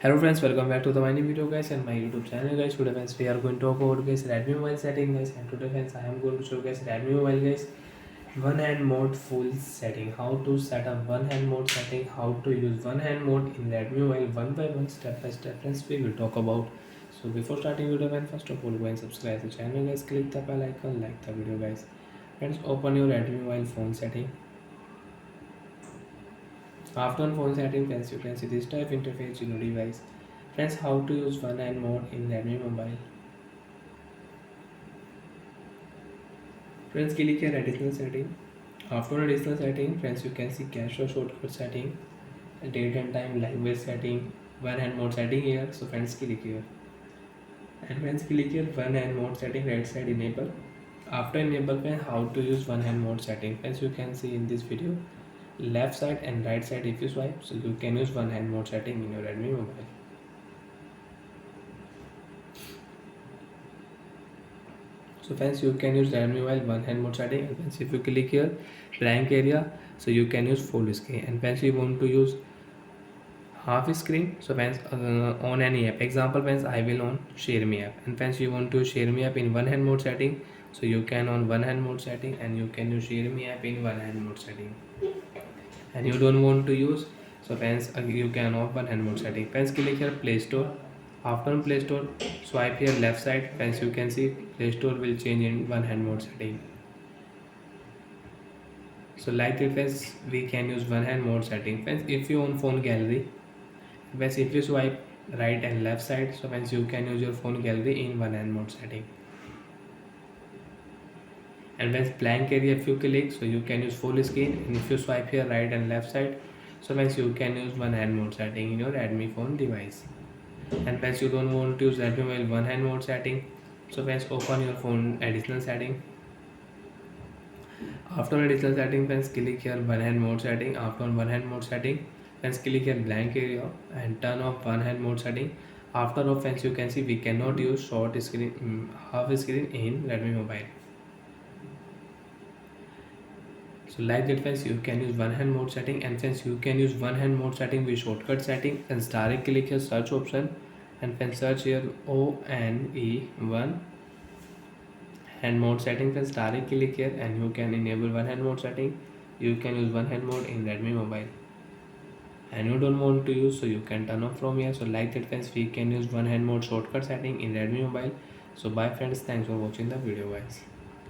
Hello friends, welcome back to the my new video guys and my YouTube channel guys. Today friends we are going to talk about guys Redmi mobile setting guys, and today friends I am going to show guys Redmi mobile guys one hand mode full setting. How to set up one hand mode setting, how to use one hand mode in Redmi mobile one by one, step by step friends we will talk about. So before starting video friends, first of all go and subscribe the channel guys, click the bell icon, like the video guys. Friends, open your Redmi mobile phone setting. After on phone setting friends, you can see this type interface in your device. Friends, how to use one hand mode in Redmi mobile. Friends, click here additional setting. After additional setting friends, you can see cache or shortcut setting, date and time, language setting, one hand mode setting here. So friends, click here, and friends click here one hand mode setting, right side enable. After enable friends, how to use one hand mode setting friends, you can see in this video left side and right side if you swipe, so you can use one hand mode setting in your Redmi mobile. So friends, you can use Redmi mobile one hand mode setting, and friends if you click here blank area, so you can use full screen. And friends, you want to use half screen, so friends on any app, example friends I will on xiaomi app, and friends you want to xiaomi app in one hand mode setting, so you can on one hand mode setting, and you can use xiaomi app in one hand mode setting. And you don't want to use, so friends you can off one hand mode setting. Friends, click here play store. After play store, swipe here left side friends, you can see play store will change in one hand mode setting. So like that friends, we can use one hand mode setting. Friends, if you own phone gallery, friends if you swipe right and left side, so friends you can use your phone gallery in one hand mode setting. And when blank area if you click, so you can use full screen, and if you swipe here right and left side, so friends you can use one hand mode setting in your Redmi phone device. And friends, you don't want to use Redmi mobile one hand mode setting, so friends open your phone additional setting. After additional setting friends, click here one hand mode setting. After one hand mode setting friends, click here blank area and turn off one hand mode setting. After off friends, you can see we cannot use short screen half screen in Redmi mobile. So like that friends, you can use one hand mode setting, and friends you can use one hand mode setting with shortcut setting. And direct click here search option, and then search here ONE1 hand mode setting. Friends, direct click here and you can enable one hand mode setting. You can use one hand mode in Redmi mobile, and you don't want to use, so you can turn off from here. So like that friends, we can use one hand mode shortcut setting in Redmi mobile. So bye friends, thanks for watching the video guys.